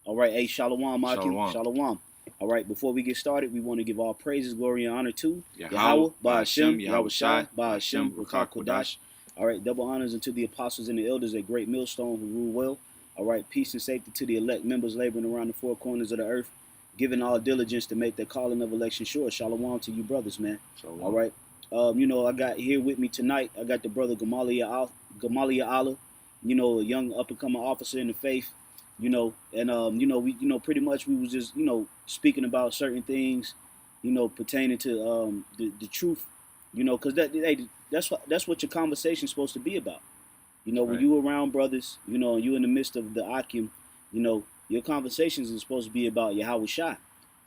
All right, hey, Shalom, Akim. Shalom. Shalom. All right, before we get started, we want to give all praises, glory, and honor to Yahawah, Yahawah, BAHASHAM, Yahawashi, BAHASHAM, Ruach Kodash. All right, double honors unto the apostles and the elders at Great Millstone who rule well. All right, peace and safety to the elect members laboring around the four corners of the earth, giving all diligence to make their calling of election sure. Shalom to you brothers, man. Shalom. All right. I got here with me tonight, I got the brother Gamaliel Allah, a young up-and-coming officer in the faith. Pretty much we was just, speaking about certain things, pertaining to the truth, because that's what your conversation's supposed to be about. When Right. you around brothers, you in the midst of the Akim, your conversations are supposed to be about Yahawashi.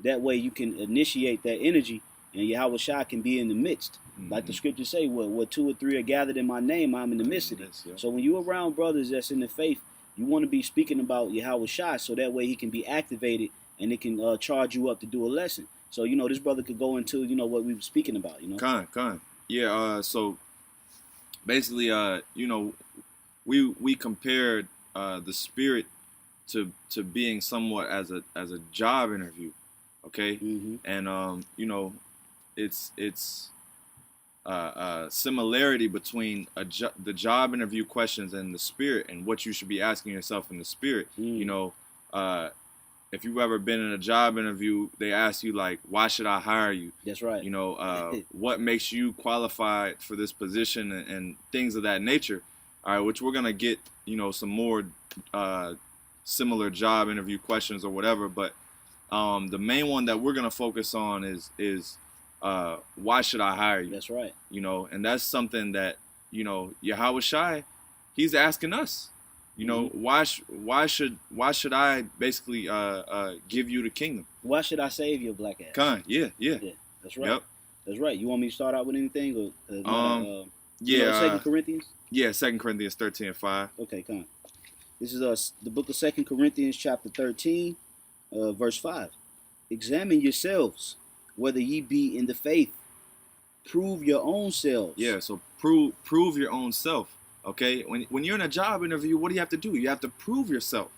That way you can initiate that energy, and Yahawashi can be in the midst. Like the scriptures say, where two or three are gathered in my name, I'm in the midst of it. Yeah. So when you're around brothers that's in the faith, you want to be speaking about Yahawashi, so that way he can be activated and it can charge you up to do a lesson. So this brother could go into what we were speaking about. Con. Yeah. So basically, we compared the spirit to being somewhat as a job interview, okay? And it's similarity between the job interview questions and the spirit, and what you should be asking yourself in the spirit. If you've ever been in a job interview, they ask you like, why should I hire you? That's right. What makes you qualified for this position, and things of that nature. All right, which we're gonna get some more similar job interview questions or whatever, but the main one that we're gonna focus on is why should I hire you? That's right. And that's something that Yahawashi, he's asking us. Why should I basically give you the kingdom? Why should I save your black ass? Con, yeah. That's right. Yep. That's right. You want me to start out with anything? Yeah. 2 Corinthians? Yeah, 2 Corinthians 13:5. Okay, come on. This is the book of 2 Corinthians chapter 13, verse 5. Examine yourselves, whether ye be in the faith. Prove your own selves. Yeah, so prove your own self. Okay, when you're in a job interview, what do you have to do? You have to prove yourself.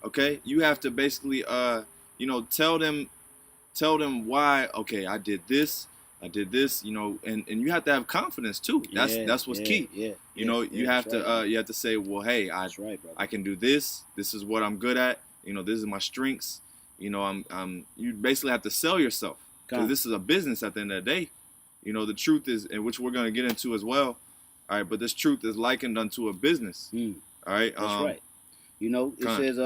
Okay, you have to basically tell them why. Okay, I did this, and you have to have confidence too. That's what's key. You have to say, well, hey, I can do this. This is what I'm good at. This is my strengths. You basically have to sell yourself, because this is a business at the end of the day. The truth is, and which we're going to get into as well. All right, but this truth is likened unto a business. All right. That's right. It says,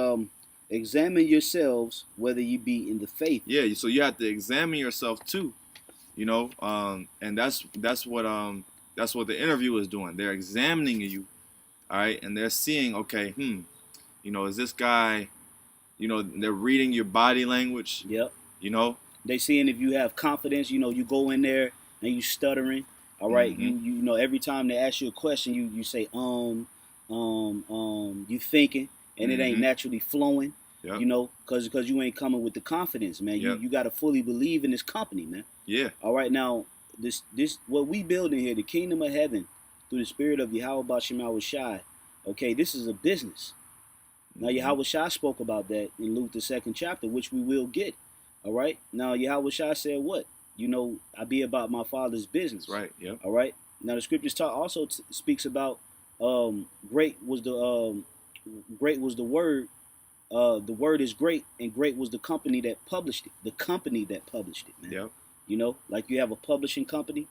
examine yourselves whether you be in the faith. Yeah, so you have to examine yourself too. And that's what the interview is doing. They're examining you, all right, and they're seeing, okay, is this guy, they're reading your body language. Yep. They seeing if you have confidence. You go in there and you stuttering. All right, you every time they ask you a question, you say you thinking, and it ain't naturally flowing. Yep. Because you ain't coming with the confidence, man. Yep. You got to fully believe in this company, man. Yeah. All right, now this what we building here, the kingdom of heaven, through the spirit of Yahawashi. Okay, this is a business. Now Yahawashi spoke about that in Luke the 2nd chapter, which we will get. All right. Now Yahawashi said what? I be about my Father's business. Right. Yep. All right. Now the scriptures also speaks about great was the word. The word is great, and great was the company that published it. The company that published it, man. Yep. Like you have a publishing company.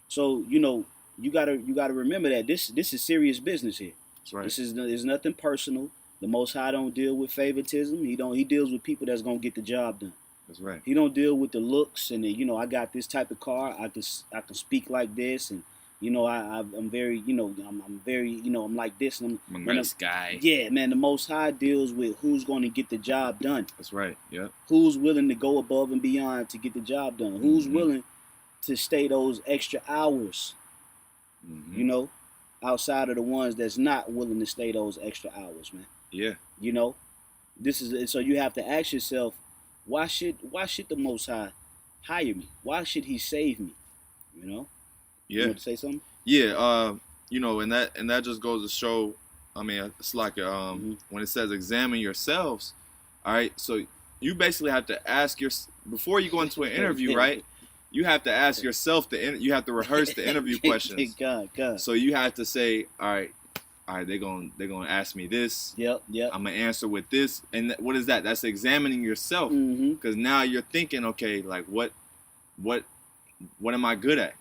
So you gotta remember that this is serious business here. That's right. This is nothing personal. The Most High don't deal with favoritism. He deals with people that's gonna get the job done. That's right. He don't deal with the looks and I got this type of car. I can speak like this, and I'm very I'm very I'm like this. And I'm a nice guy. Yeah, man. The Most High deals with who's going to get the job done. That's right. Yeah. Who's willing to go above and beyond to get the job done? Who's willing to stay those extra hours? Outside of the ones that's not willing to stay those extra hours, man. Yeah. This is so you have to ask yourself. Why should the Most High hire me? Why should He save me? Yeah. You want to say something? Yeah. And that just goes to show. I mean, it's like when it says examine yourselves. All right, so you basically have to ask before you go into an interview, right? You have to ask yourself you have to rehearse the interview questions. God. So you have to say, all right, they're gonna ask me this. Yep. I'm gonna answer with this, and what is that? That's examining yourself, Mm-hmm. because now you're thinking, okay, like what am I good at?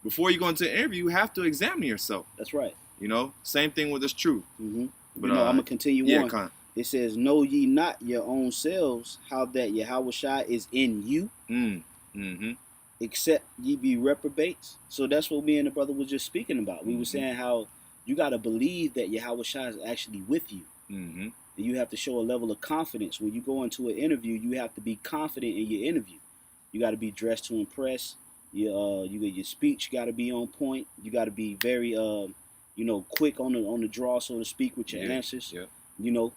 Before you go into an interview, you have to examine yourself. That's right. You know, same thing with this truth. Mm-hmm. But I'm gonna continue on. Con. It says, "Know ye not your own selves, how that Yahawashi is in you, Mm-hmm. except ye be reprobates." So that's what me and the brother was just speaking about. We were saying how you got to believe that Yahawashi is actually with you. Mm-hmm. And you have to show a level of confidence. When you go into an interview, you have to be confident in your interview. You got to be dressed to impress. Your speech got to be on point. You got to be very quick on the draw, so to speak, with your answers. Yeah. You know,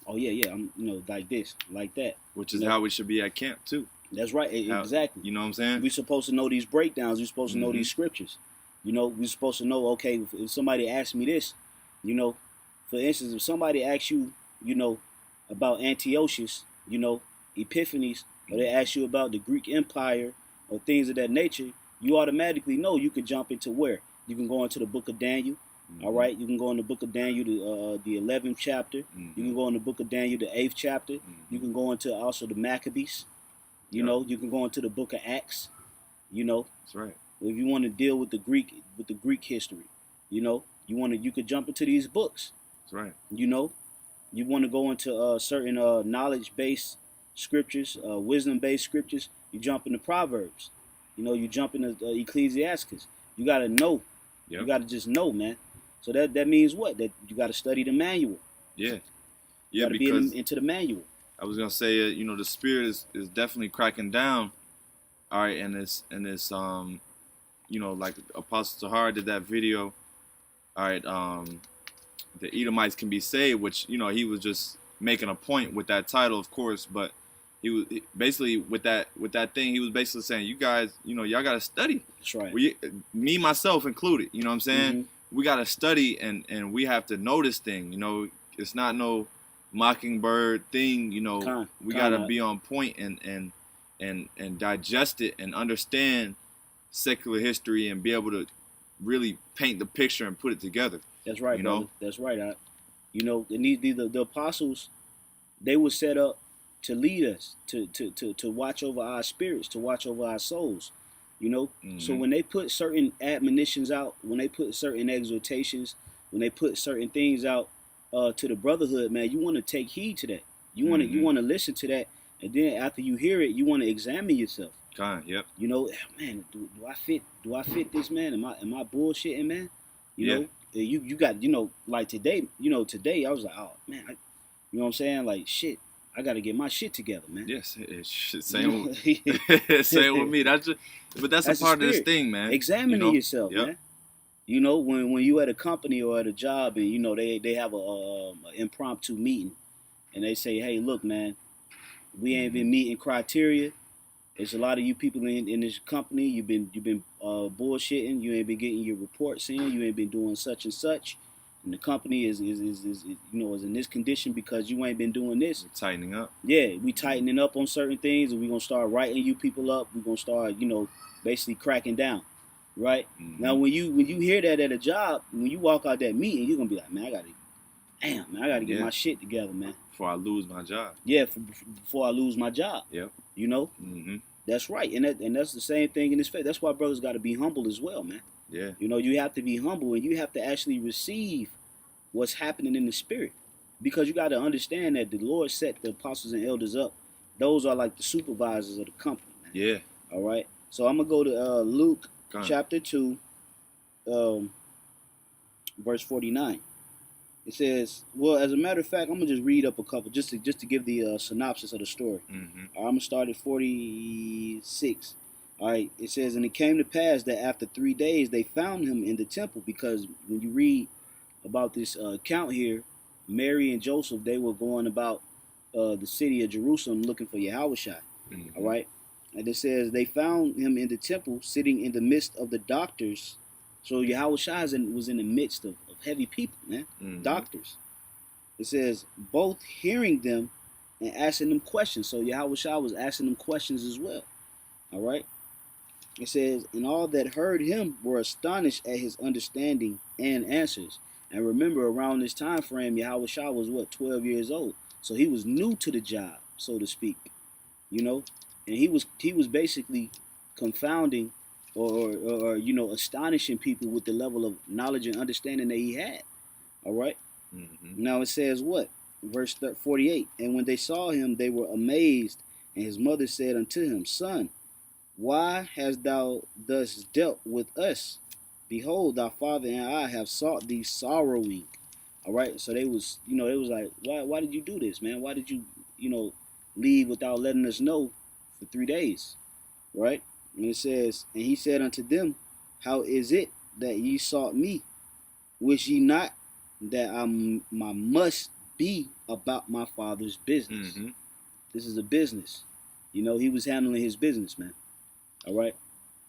I'm like this, like that. Which is how we should be at camp too. That's right, exactly. You know what I'm saying? We're supposed to know these breakdowns. We're supposed to know these scriptures. You know, we're supposed to know, okay, if somebody asks me this, you know, for instance, if somebody asks you, you know, about Antiochus, you know, Epiphanes, or they ask you about the Greek Empire or things of that nature, you automatically know you can jump into where? You can go into the book of Daniel, all right? You can go in the book of Daniel, the 11th chapter. You can go in the book of Daniel, the 8th chapter. You can go into also the Maccabees. You know, you can go into the book of Acts. You know, that's right. If you want to deal with the Greek history, you know, you could jump into these books. That's right. You know, you want to go into certain knowledge-based scriptures, wisdom-based scriptures. You jump into Proverbs. You know, you jump into Ecclesiastes. You got to know. Yep. You got to just know, man. So that means what? That you got to study the manual. Yeah. You got to be into the manual. I was gonna say, you know, the spirit is definitely cracking down. All right, and this you know, like Apostle Tahar did that video. All right, the Edomites can be saved, which, you know, he was just making a point with that title, of course, but he was basically with that thing, he was basically saying, you guys, you know, y'all gotta study. That's right. Me myself included, you know what I'm saying? We gotta study and we have to know this thing. You know, it's not no mockingbird thing. You know, we gotta be on point and digest it and understand secular history and be able to really paint the picture and put it together. That's right, brother. That's right. You know, the apostles, they were set up to lead us, to watch over our spirits, to watch over our souls. You know, so when they put certain admonitions out, when they put certain exhortations, when they put certain things out to the brotherhood, man, you want to take heed to that. You want to listen to that, and then after you hear it, you want to examine yourself. Yep. You know, man, do I fit this, man? Am I bullshitting, man? You know, you got, you know, like today I was like, oh man, you know what I'm saying? Like, shit, I got to get my shit together, man. Yes, same with me. That's a part of this thing, man. Examining yourself, man. You know, when you at a company or at a job, and you know they have a impromptu meeting, and they say, hey, look, man, we ain't been meeting criteria. There's a lot of you people in this company. You've been bullshitting. You ain't been getting your reports in. You ain't been doing such and such. And the company is in this condition because you ain't been doing this. We're tightening up. Yeah, we tightening up on certain things, and we're gonna start writing you people up. We're gonna start, you know, basically cracking down. Right? Now when you hear that at a job, when you walk out that meeting, you're gonna be like, man, I gotta get my shit together, man. Before I lose my job. Yeah, before I lose my job. Yep. You know? That's right. And that's the same thing in this faith. That's why brothers gotta be humble as well, man. Yeah. You know, you have to be humble, and you have to actually receive what's happening in the spirit. Because you gotta understand that the Lord set the apostles and elders up. Those are like the supervisors of the company, man. Yeah. All right. So I'm gonna go to Luke chapter 2, verse 49. It says, well, as a matter of fact, I'm going to just read up a couple just to give the synopsis of the story. All right, I'm going to start at 46. All right, it says, and it came to pass that after 3 days they found him in the temple, because when you read about this account here, Mary and Joseph, they were going about the city of Jerusalem looking for Yahawashi. All right. And it says they found him in the temple, sitting in the midst of the doctors. So Yahawashi was in the midst of heavy people, man, doctors. It says both hearing them and asking them questions. So Yahawashi was asking them questions as well. All right. It says, and all that heard him were astonished at his understanding and answers. And remember, around this time frame, Yahawashi was what, 12 years old. So he was new to the job, so to speak. You know, and he was basically confounding or astonishing people with the level of knowledge and understanding that he had. All right. Now it says what? Verse 48. And when they saw him, they were amazed. And his mother said unto him, Son, why hast thou thus dealt with us? Behold, thy father and I have sought thee sorrowing. All right. So they was like, why did you do this, man? Why did you, leave without letting us know for 3 days? Right. And it says, and he said unto them, how is it that ye sought me? Wish ye not that I must be about my father's business? This is a business. He was handling his business, man. All right.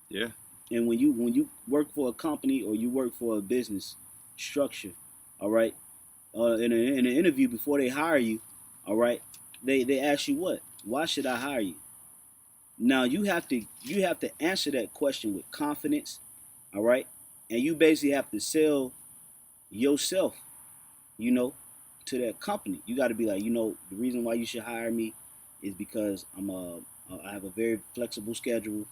Yeah. And when you work for a company or you work for a business structure, all right, in an interview before they hire you, all right, they ask you what? Why should I hire you? Now you have to answer that question with confidence, all right, and you basically have to sell yourself, to that company. You got to be like, the reason why you should hire me is because I have a very flexible schedule.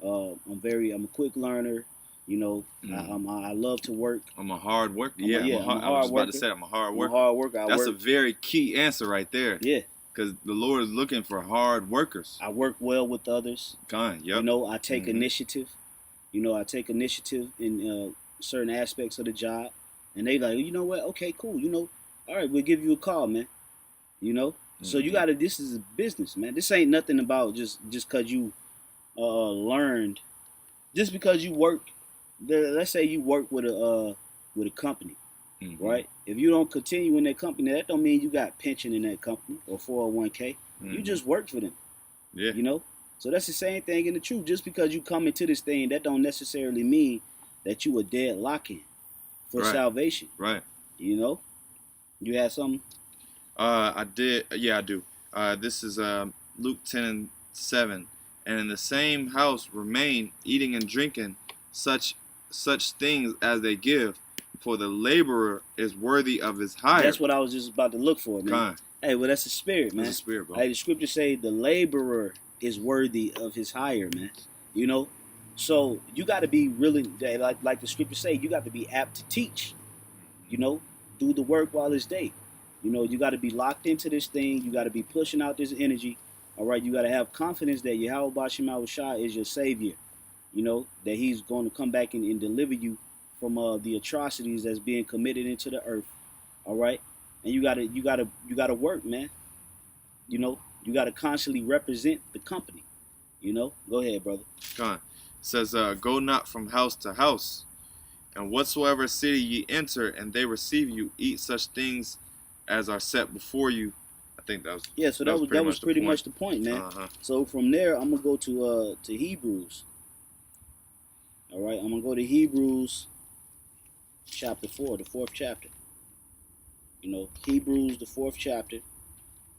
I'm a quick learner. I love to work. I'm a hard worker. I'm a I was about to say I'm a hard worker. I'm a hard worker. That's a very key answer right there. Yeah. Because the Lord is looking for hard workers. I work well with others. Yep. I take initiative. I take initiative in certain aspects of the job. And they like, you know what? Okay, cool. All right, we'll give you a call, man. So you gotta. This is a business, man. This ain't nothing about just because you learned, just because you work. Let's say you work with a company, right? If you don't continue in that company, that don't mean you got pension in that company or 401k. You just work for them. Yeah. So that's the same thing in the truth. Just because you come into this thing, that don't necessarily mean that you a dead lock-in for salvation. Right. You had something? I did. Yeah, I do. This is Luke 10:7. And in the same house remain, eating and drinking such things as they give, for the laborer is worthy of his hire. That's what I was just about to look for, man. Hey, well, that's the spirit, man. That's the spirit, bro. Hey, the scriptures say the laborer is worthy of his hire, man. So you got to be really, like the scriptures say, you got to be apt to teach. Do the work while it's day. You got to be locked into this thing. You got to be pushing out this energy. All right, you got to have confidence that Yahawashi is your savior. That he's going to come back and deliver you from the atrocities that's being committed into the earth. All right, and you gotta work, man. You gotta constantly represent the company. Go ahead, brother. It says, go not from house to house, and whatsoever city ye enter, and they receive you, eat such things as are set before you. I think that was So that was pretty much the point, man. So from there, I'm gonna go to Hebrews. All right, I'm gonna go to Hebrews chapter 4, the 4th chapter. Hebrews, the 4th chapter.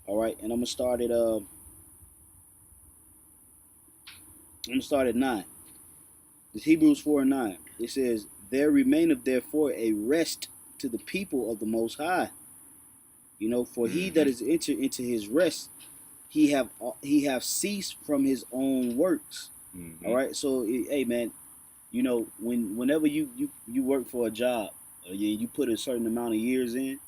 All right, and I'm gonna start at 9. It's Hebrews 4:9. It says, "There remaineth therefore a rest to the people of the Most High. For he that is entered into his rest, he have ceased from his own works." All right, so hey, man, whenever you work for a job, you put a certain amount of years in,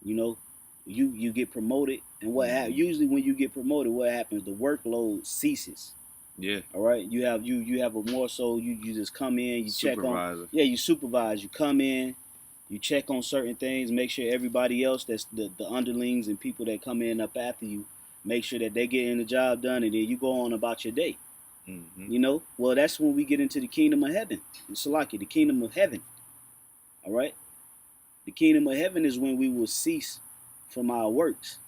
you get promoted, and usually when you get promoted, what happens? The workload ceases. Yeah. All right. You have a more so you just come in, you check on. Yeah, you supervise. You come in, you check on certain things, make sure everybody else that's the underlings and people that come in up after you, make sure that they getting the job done, and then you go on about your day. Well, that's when we get into the kingdom of heaven. Salaki, the kingdom of heaven. All right. The kingdom of heaven is when we will cease from our works.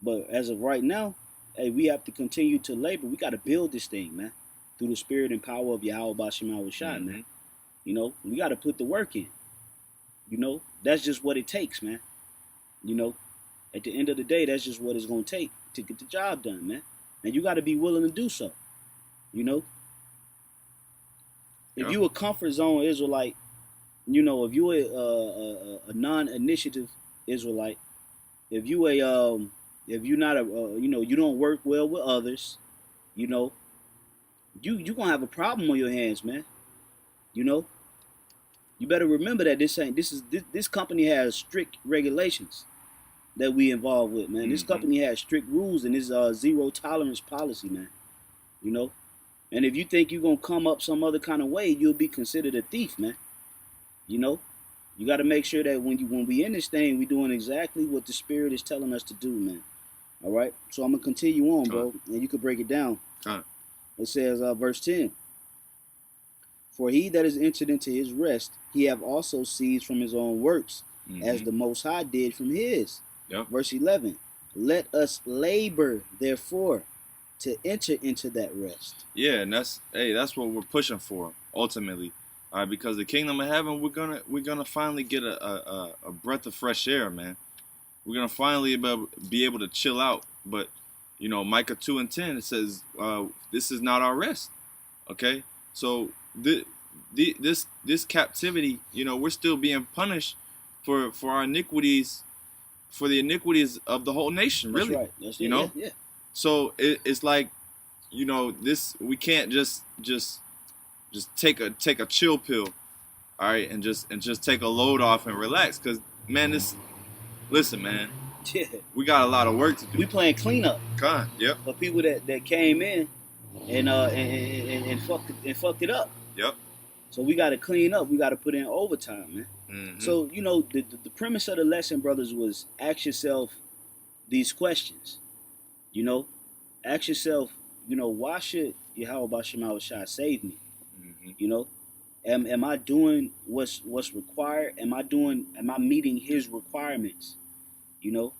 But as of right now, hey, we have to continue to labor. We got to build this thing, man, through the spirit and power of Yahawashi, man. We got to put the work in. That's just what it takes, man. At the end of the day, that's just what it's going to take. get the job done, man. And you got to be willing to do so. You know, if you a comfort zone Israelite, you know, if you a non-initiative Israelite, if you if you're not a you know, you don't work well with others, you know, you gonna have a problem on your hands, man. You know, you better remember that this company has strict regulations that we involved with, man. This company has strict rules and this zero tolerance policy, man. You know, and if you think you're gonna come up some other kind of way, you'll be considered a thief, man. You know, you got to make sure that when we in this thing, we doing exactly what the Spirit is telling us to do, man. All right. So I'm gonna continue on, bro, and you can break it down. It says, verse 10. For he that is entered into his rest, he have also seized from his own works, as the Most High did from his. Yep. Verse 11. Let us labor, therefore, to enter into that rest. Yeah, and that's what we're pushing for ultimately. All right, because the kingdom of heaven, we're gonna finally get a breath of fresh air, man. We're gonna finally be able to chill out. But you know, Micah 2:10 it says, "This is not our rest." Okay, so this captivity, you know, we're still being punished for our iniquities, for the iniquities of the whole nation. Really, that's right. That's you know. Yeah. So it's like, you know, we can't just take a chill pill, all right, and just take a load off and relax, because man, listen, man, Yeah. we got a lot of work to do. We playing cleanup. Yep. For people that came in and fucked it up. Yep. So we got to clean up. We got to put in overtime, man. So you know, the premise of the lesson, brothers, was ask yourself these questions. You know, ask yourself, you know, why should Yahawashi save me? You know, am I doing what's required? Am I meeting his requirements? You know,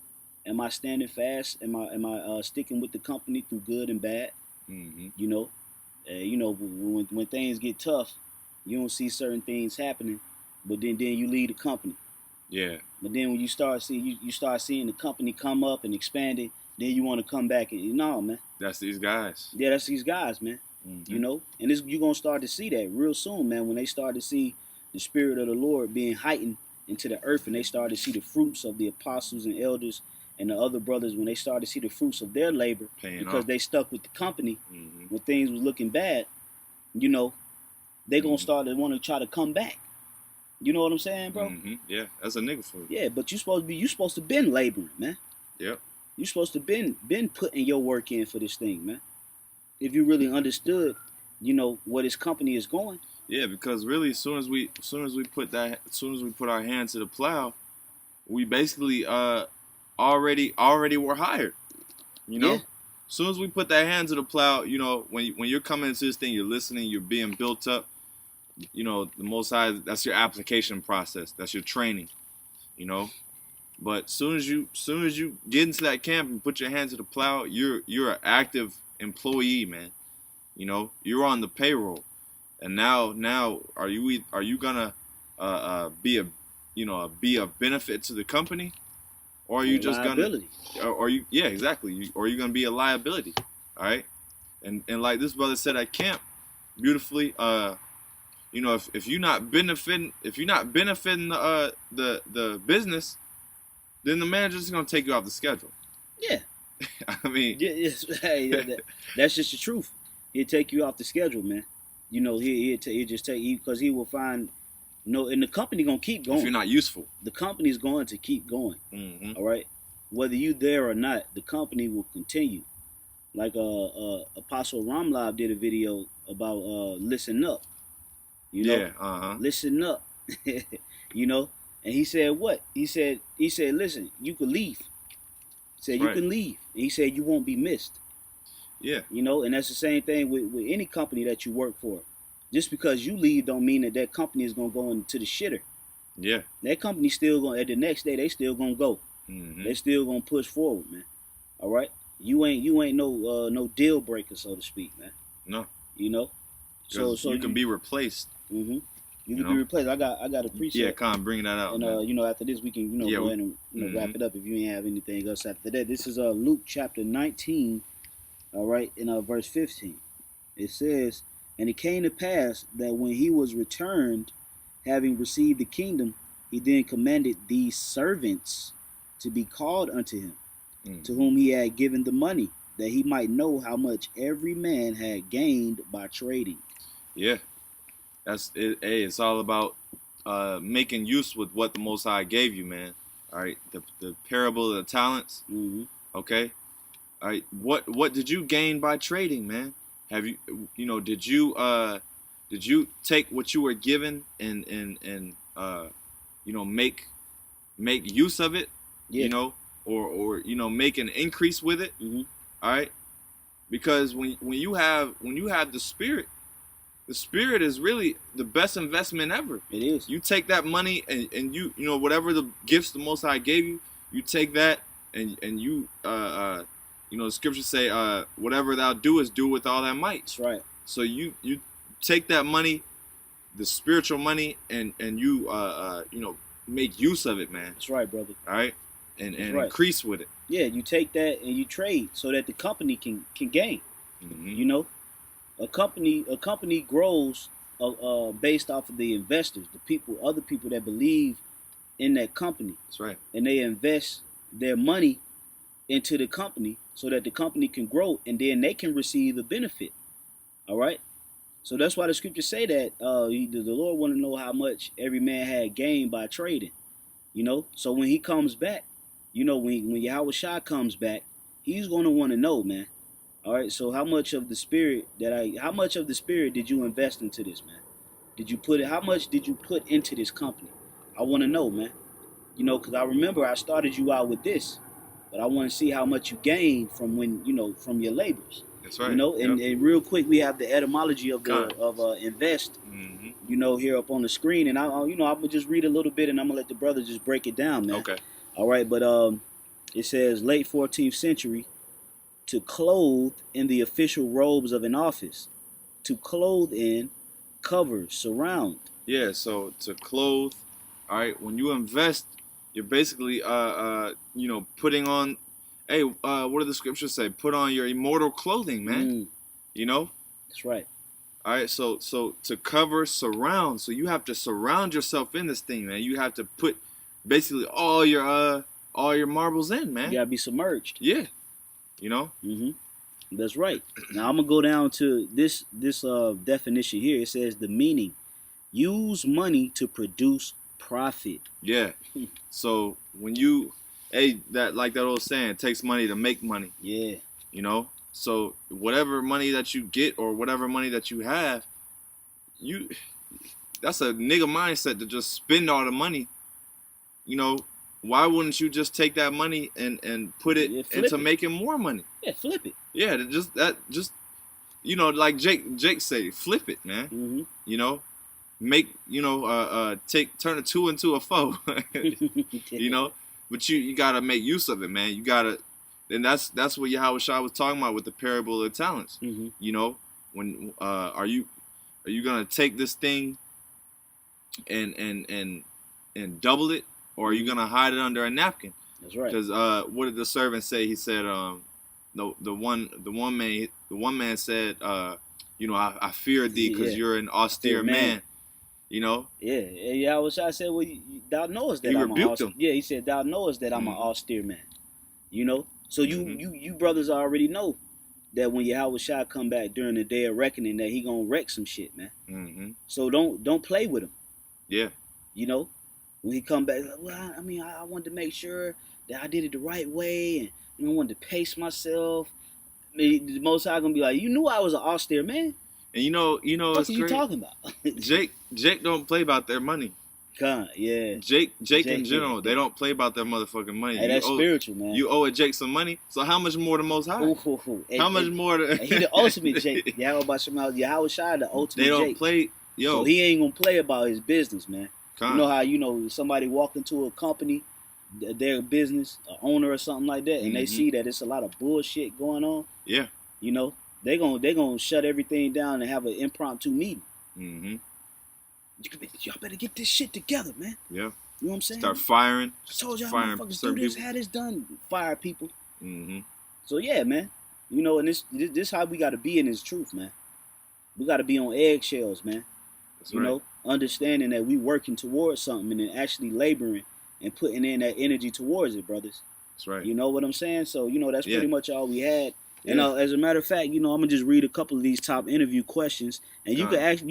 am I standing fast? Am I sticking with the company through good and bad? You know, when things get tough, you don't see certain things happening, but then you leave the company. Yeah. But then when you start seeing the company come up and expanding, then you want to come back and no, man. That's these guys. Yeah, that's these guys, man. You know, and you're gonna start to see that real soon, man. When they start to see the Spirit of the Lord being heightened into the earth, and they start to see the fruits of the apostles and elders and the other brothers, when they start to see the fruits of their labor, because they stuck with the company when things was looking bad, you know, they gonna start to want to try to come back. You know what I'm saying, bro? Yeah, that's a nigga for you. Yeah, but you supposed to been laboring, man. Yep. You supposed to been putting your work in for this thing, man. If you really understood, you know, where this company is going. Yeah, because really, as soon as we put our hand to the plow, we basically already were hired. You know, as soon as we put that hand to the plow, you know, when you're coming into this thing, you're listening, you're being built up. You know, the Most High, that's your application process, that's your training. You know, but soon as you get into that camp and put your hand to the plow, you're an active employee, man. You know, you're on the payroll, and now are you gonna be a benefit to the company, or are you just liability? Or you exactly, or are you gonna be a liability? All right, and like this brother said at camp, beautifully, you know, if you're not benefiting the business, then the manager's gonna take you off the schedule. Yeah. I mean, that's just the truth. He'll take you off the schedule, man. You know, he'll just take you, because he will find and the company gonna keep going. If you're not useful, the company's going to keep going. All right, whether you there or not, the company will continue. Like Apostle Ramlab did a video about listen up. You know, listen up. You know, and he said what? He said, listen, you can leave. He said you can leave. And he said you won't be missed. Yeah. You know, and that's the same thing with any company that you work for. Just because you leave don't mean that company is gonna go into the shitter. Yeah. That company still gonna, at the next day, they still gonna go. They still gonna push forward, man. All right. You ain't no deal breaker, so to speak, man. No. You know. So you can be replaced. You can be replaced. I got a precept. Yeah, Con, bringing that out. And after this we can go ahead and wrap it up if you ain't have anything else after that. This is Luke chapter 19, all right, in verse 15. It says, "And it came to pass that when he was returned, having received the kingdom, he then commanded these servants to be called unto him, to whom he had given the money, that he might know how much every man had gained by trading." Yeah, that's it. Hey, it's all about making use with what the Most High gave you, man. All right, the parable of the talents. Okay, all right. What did you gain by trading, man? Have you did you take what you were given and make use of it? Yeah. Or make an increase with it. All right, because when you have the Spirit is really the best investment ever. It is. You take that money and you whatever the gifts the Most High gave you, you take that and you the scriptures say whatever thou doest, do with all thy might. That's right. So you take that money, the spiritual money, and you make use of it, man. That's right, brother. All right, and right. Increase with it. Yeah, you take that and you trade so that the company can gain. A company grows based off of the investors, other people that believe in that company. That's right. And they invest their money into the company so that the company can grow, and then they can receive a benefit. All right. So that's why the scriptures say that the Lord want to know how much every man had gained by trading. So when he comes back, when Yahawashi comes back, he's going to want to know, man. All right. So how much of the spirit did you invest into this, man? How much did you put into this company? I want to know, man. Because I remember I started you out with this, but I want to see how much you gained from from your labors. That's right. And real quick, we have the etymology of invest. Here up on the screen, and I'm gonna just read a little bit, and I'm gonna let the brother just break it down, man. Okay. All right, but it says late 14th century, to clothe in the official robes of an office, to clothe in, cover, surround. Yeah. So to clothe. All right. When you invest, you're basically putting on. Hey, what do the scriptures say? Put on your immortal clothing, man. That's right. All right, so to cover, surround. So you have to surround yourself in this thing, man. You have to put basically all your marbles in, man. You gotta be submerged. Yeah, That's right. Now I'm gonna go down to this definition here. It says the meaning: use money to produce profit. Yeah. So when you, that old saying, it takes money to make money. Yeah. So whatever money that you get or whatever money that you have, that's a nigga mindset to just spend all the money. Why wouldn't you just take that money and put it into making more money? Yeah, flip it. Yeah, like Jake say, flip it, man. Make turn a 2 into a 4. But you gotta make use of it, man. You gotta. And that's what Yahawashi was talking about with the parable of the talents. When are you gonna take this thing and double it, or are you gonna hide it under a napkin? That's right. Because what did the servant say? He said, the one man said, I fear thee because you're an austere man. Yeah, Yahawashi said, well, thou knowest that I'm an austere. Yeah, he said, thou knowest that I'm an austere man. So you brothers already know that when Yahawashi come back during the day of reckoning, that he gonna wreck some shit, man. So don't play with him. Yeah. When he come back, like, well, I wanted to make sure that I did it the right way, and I wanted to pace myself. The Most High gonna be like, you knew I was an austere man. And what are you talking about? Jake don't play about their money. Yeah. Jake in general, they don't play about their motherfucking money. Hey, that's spiritual, man. You owe a Jake some money, so how much more the Most High? How much more? He the ultimate Jake. Yahawashi, the ultimate Jake. They don't play, So he ain't gonna play about his business, man. You know how somebody walk into a company, their business, an owner or something like that, and they see that it's a lot of bullshit going on. Yeah. They gonna shut everything down and have an impromptu meeting. y'all better get this shit together, man. Yeah. You know what I'm saying? Start firing. I told y'all firing motherfuckers do certain this, people. had this done, fire people. Mm-hmm. So yeah, man. You know, and this how we got to be in this truth, man. We got to be on eggshells, man. That's you right. know, understanding that we working towards something and then actually laboring and putting in that energy towards it, brothers. That's right. You know what I'm saying? So, you know, that's Yeah. pretty much all we had. Yeah. And as a matter of fact, you know, I'm gonna just read a couple of these top interview questions, and you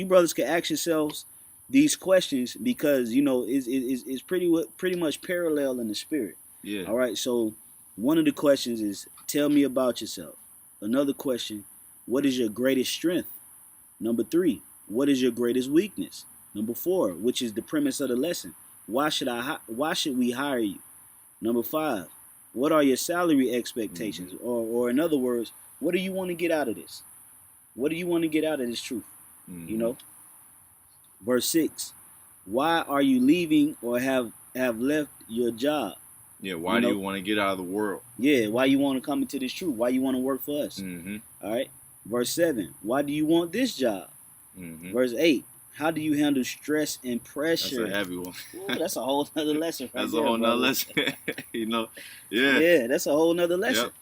brothers can ask yourselves these questions because you know it's pretty much parallel in the spirit. Yeah. All right. So one of the questions is, tell me about yourself. Another question, what is your greatest strength? Number 3, what is your greatest weakness? Number 4, which is the premise of the lesson, why should we hire you? Number 5, what are your salary expectations? Mm-hmm. Or in other words, what do you want to get out of this? What do you want to get out of this truth? Mm-hmm. You know? Verse 6, why are you leaving or have left your job? Yeah, why do you want to get out of the world? Yeah, why you want to come into this truth? Why you want to work for us? Mm-hmm. All right. Verse 7, why do you want this job? Mm-hmm. Verse 8, how do you handle stress and pressure? That's a heavy one. Ooh, that's a whole nother lesson. That's a whole nother lesson. You know? Yeah. Yeah, that's a whole nother lesson. Yep.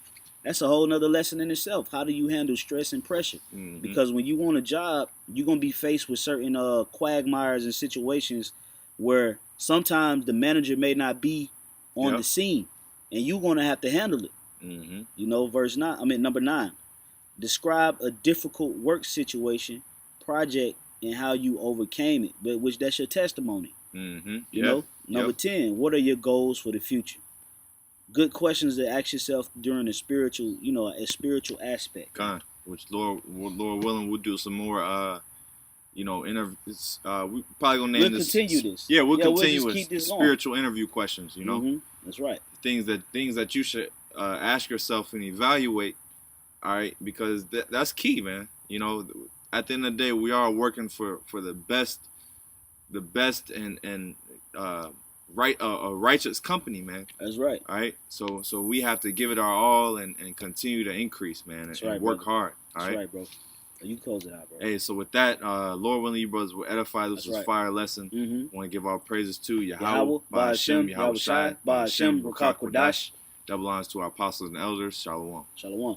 That's a whole nother lesson in itself. How do you handle stress and pressure? Mm-hmm. Because when you want a job, you're going to be faced with certain quagmires and situations where sometimes the manager may not be on the scene, and you're going to have to handle it. Mm-hmm. You know, number 9. Describe a difficult work situation, project, and how you overcame it, but which that's your testimony. Mm-hmm. You know? Number 10, what are your goals for the future? Good questions to ask yourself during a spiritual aspect. Which Lord willing, we'll do some more interviews. We probably gonna name this. Continue this. Yeah, we'll continue we'll with this spiritual interview questions. You know, that's right. Things that you should ask yourself and evaluate. All right, because that's key, man. You know, at the end of the day, we are working for the best and a righteous company, man. That's right. All right, so we have to give it our all and continue to increase, man, and work hard. All right, that's right, bro. You close it out, bro. Hey, so with that, Lord willing, you brothers will edify. This was fire lesson. Mm-hmm. Want to give our praises to Yahawah, BAHASHAM, Yahawashi, BAHASHAM, Double honors to our apostles and elders. Shalom. Shalom.